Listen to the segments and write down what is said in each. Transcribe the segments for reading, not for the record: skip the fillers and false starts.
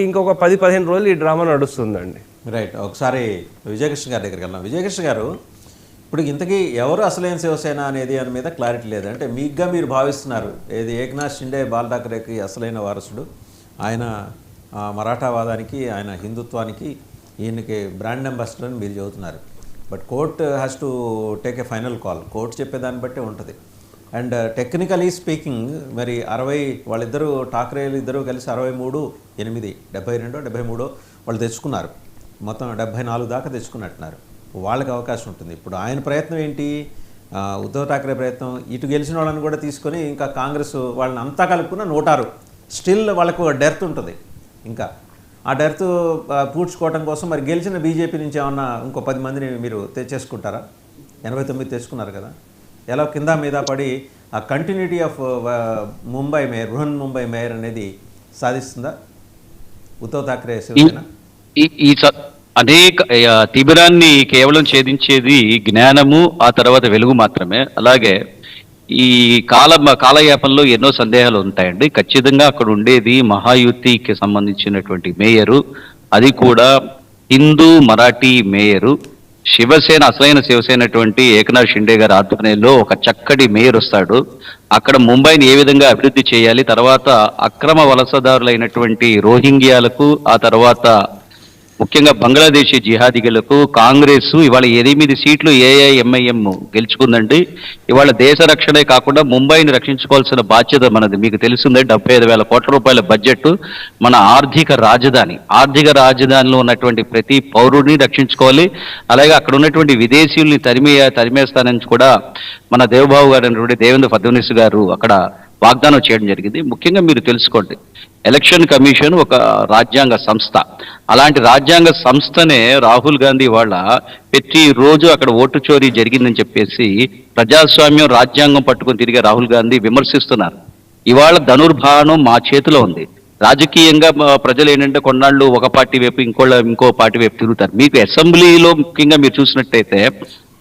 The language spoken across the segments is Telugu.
ఇంకొక 10-15 రోజులు ఈ డ్రామా నడుస్తుందండి. రైట్. ఒకసారి విజయకృష్ణ గారి దగ్గరికి వెళ్దాం. విజయకృష్ణ గారు, ఇప్పుడు ఇంతకీ ఎవరు అసలైన శివసేన అనేది దాని మీద క్లారిటీ లేదు. అంటే మీగ్గా మీరు భావిస్తున్నారు ఏది ఏక్నాథ్ షిండే బాల్ ఠాకరేకి అసలైన వారసుడు, ఆయన మరాఠావాదానికి, ఆయన హిందుత్వానికి ఈయనకి బ్రాండ్ అంబాసిడర్ అని మీరు చెబుతున్నారు. But court has to take a final call. Court చెప్పేదాన్ని బట్టే ఉంటుంది. అండ్ టెక్నికలీ స్పీకింగ్ మరి 60 వాళ్ళిద్దరూ ఠాకరేలు ఇద్దరు కలిసి 63, 8, 72, 73 వాళ్ళు తెచ్చుకున్నారు. మొత్తం 74 దాకా తెచ్చుకున్నట్టున్నారు. వాళ్ళకి అవకాశం ఉంటుంది. ఇప్పుడు ఆయన ప్రయత్నం ఏంటి? ఉద్ధవ్ ఠాకరే ప్రయత్నం ఇటు గెలిచిన వాళ్ళని కూడా తీసుకొని ఇంకా కాంగ్రెస్ వాళ్ళని అంతా కలుపుకున్న 106 స్టిల్ వాళ్ళకు డెర్త్ ఉంటుంది. ఇంకా ఆ డెర్త్ పూడ్చుకోవడం కోసం మరి గెలిచిన బీజేపీ నుంచి ఏమన్నా ఇంకో 10 మందిని మీరు తెచ్చేసుకుంటారా? 89 తెచ్చుకున్నారు కదా. ఎలా కింద మీద పడి ఆ continuity of Mumbai mayor, Brihan Mumbai mayor అనేది సాధిస్తుందా ఉద్ధవ్ ఠాకరే శివసేన? అనేక తిమిరాన్ని కేవలం ఛేదించేది జ్ఞానము, ఆ తర్వాత వెలుగు మాత్రమే. అలాగే ఈ కాలయాపనలో ఎన్నో సందేహాలు ఉంటాయండి. ఖచ్చితంగా అక్కడ ఉండేది మహాయుతికి సంబంధించినటువంటి మేయరు, అది కూడా హిందూ మరాఠీ మేయరు. శివసేన అసలైన శివసేన అటువంటి ఏకనాథ్ షిండే గారి ఆధ్వర్యంలో ఒక చక్కటి మేయర్ వస్తాడు. అక్కడ ముంబైని ఏ విధంగా అభివృద్ధి చేయాలి, తర్వాత అక్రమ వలసదారులైనటువంటి రోహింగ్యాలకు, ఆ తర్వాత ముఖ్యంగా బంగ్లాదేశీ జిహాదీలకు కాంగ్రెస్ ఇవాళ 8 సీట్లు ఏఐఎంఐఎం గెలుచుకుందండి. ఇవాళ దేశ రక్షణే కాకుండా ముంబైని రక్షించుకోవాల్సిన బాధ్యత మనది. మీకు తెలిసిందే 75,000 కోట్ల రూపాయల బడ్జెట్. మన ఆర్థిక రాజధానిలో ఉన్నటువంటి ప్రతి పౌరుడిని రక్షించుకోవాలి. అలాగే అక్కడ ఉన్నటువంటి విదేశీయుల్ని తరిమేస్తానని కూడా మన దేవబాబు గారు అయినటువంటి దేవేంద్ర ఫడ్నవీస్ గారు అక్కడ వాగ్దానం చేయడం జరిగింది. ముఖ్యంగా మీరు తెలుసుకోండి, ఎలక్షన్ కమిషన్ ఒక రాజ్యాంగ సంస్థ. అలాంటి రాజ్యాంగ సంస్థనే రాహుల్ గాంధీ వాళ్ళ ప్రతిరోజు అక్కడ ఓటు చోరీ జరిగిందని చెప్పేసి ప్రజాస్వామ్యం, రాజ్యాంగం పట్టుకొని తిరిగే రాహుల్ గాంధీ విమర్శిస్తున్నారు. ఇవాళ ధనుర్భానం మా చేతిలో ఉంది. రాజకీయంగా ప్రజలు ఏంటంటే కొన్నాళ్ళు ఒక పార్టీ వైపు ఇంకో పార్టీ వైపు తిరుగుతారు. మీకు అసెంబ్లీలో ముఖ్యంగా మీరు చూసినట్టయితే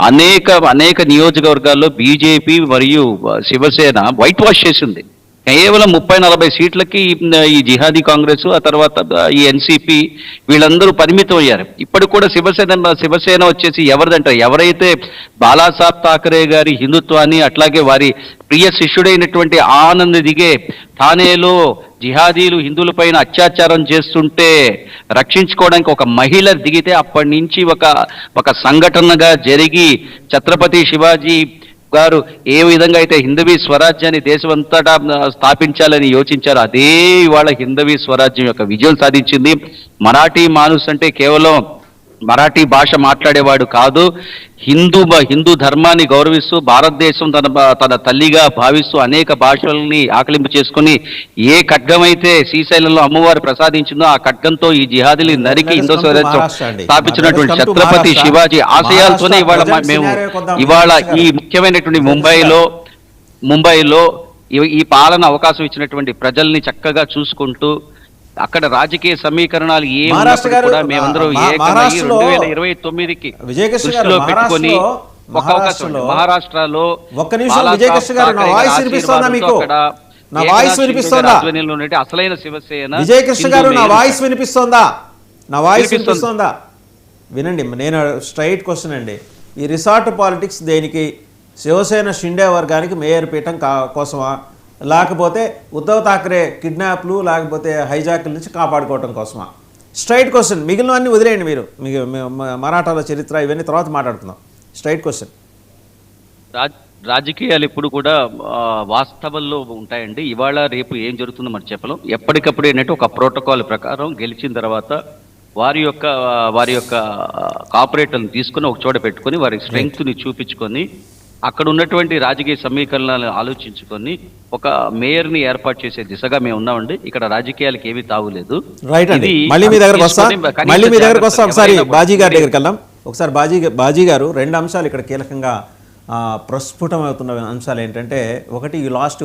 అనేక నియోజకవర్గాల్లో బీజేపీ మరియు శివసేన వైట్ వాష్ చేసింది. కేవలం 30-40 సీట్లకి ఈ జిహాదీ కాంగ్రెస్, ఆ తర్వాత ఈ ఎన్సీపీ వీళ్ళందరూ పరిమితం అయ్యారు. ఇప్పటికి కూడా శివసేన వచ్చేసి ఎవరైతే బాలాసాహెబ్ ఠాకరే గారి హిందుత్వాన్ని, అట్లాగే వారి ప్రియ శిష్యుడైనటువంటి ఆనంద్ దిగే థానేలో జిహాదీలు హిందువులపైన అత్యాచారం చేస్తుంటే రక్షించుకోవడానికి ఒక మహిళ దిగితే అప్పటి నుంచి ఒక సంఘటనగా జరిగి ఛత్రపతి శివాజీ గారు ఏ విధంగా అయితే హిందవీ స్వరాజ్యాన్ని దేశమంతటా స్థాపించాలని యోచించారు, అదే ఇవాళ హిందవీ స్వరాజ్యం యొక్క విజయం సాధించింది. మరాఠీ మానుస్ అంటే కేవలం మరాఠీ భాష మాట్లాడేవాడు కాదు, హిందూ ధర్మాన్ని గౌరవిస్తూ భారతదేశం తన తల్లిగా భావిస్తూ అనేక భాషల్ని ఆకలింపు చేసుకుని ఏ ఖడ్గమైతే శ్రీశైలంలో అమ్మవారు ప్రసాదించిందో ఆ ఖడ్గంతో ఈ జిహాదీలు నరికి హిందూ స్వరాజ్యం స్థాపించినటువంటి ఛత్రపతి శివాజీ ఆశయాలతోనే ఇవాళ ఈ ముఖ్యమైనటువంటి ముంబైలో ఈ పాలన అవకాశం ఇచ్చినటువంటి ప్రజల్ని చక్కగా చూసుకుంటూ అక్కడ రాజకీయ సమీకరణాలు కూడా మేమందరం 2029కి దృష్టిలో పెట్టుకొని మహారాష్ట్రలో అసలైన శివసేన. విజయకృష్ణ గారు, నా వాయిస్ వినిపిస్తోందా? వినండి, నేను స్ట్రైట్ క్వశ్చన్ అండి. ఈ రిసార్ట్ పాలిటిక్స్ దేనికి? శివసేన షిండే వర్గానికి మేయర్ పీఠం కోసమా, లేకపోతే ఉద్ధవ్ ఠాకరే కిడ్నాప్లు లేకపోతే హైజాక్ల నుంచి కాపాడుకోవటం కోసమా? Straight question. మిగిలినవన్నీ వదిలేయండి. మీరు మరాఠాల చరిత్ర ఇవన్నీ తర్వాత మాట్లాడుకుందాం. Straight question. రాజకీయాలు ఎప్పుడు కూడా వాస్తవంలో ఉంటాయండి. ఇవాళ రేపు ఏం జరుగుతుందో మనం చెప్పలేం. ఎప్పటికప్పుడు ఏంటంటే ఒక ప్రోటోకాల్ ప్రకారం గెలిచిన తర్వాత వారి యొక్క కార్పొరేటర్లను తీసుకుని ఒక చోట పెట్టుకొని వారి స్ట్రెంగ్త్ని చూపించుకొని అక్కడ ఉన్నటువంటి రాజకీయ సమీకరణాలను ఆలోచించుకొని ఒక మేయర్ని ఏర్పాటు చేసే దిశగా మేము ఉన్నామండి. ఇక్కడ రాజకీయాలకు ఏమీ తావులేదు. మళ్ళీ మీ దగ్గరకు వస్తాం. ఒకసారి బాజీ గారి దగ్గరికి వెళ్దాం. ఒకసారి బాజీ గారు, 2 అంశాలు ఇక్కడ కీలకంగా ప్రస్ఫుటమవుతున్న అంశాలు ఏంటంటే, ఒకటి, ఈ లాస్ట్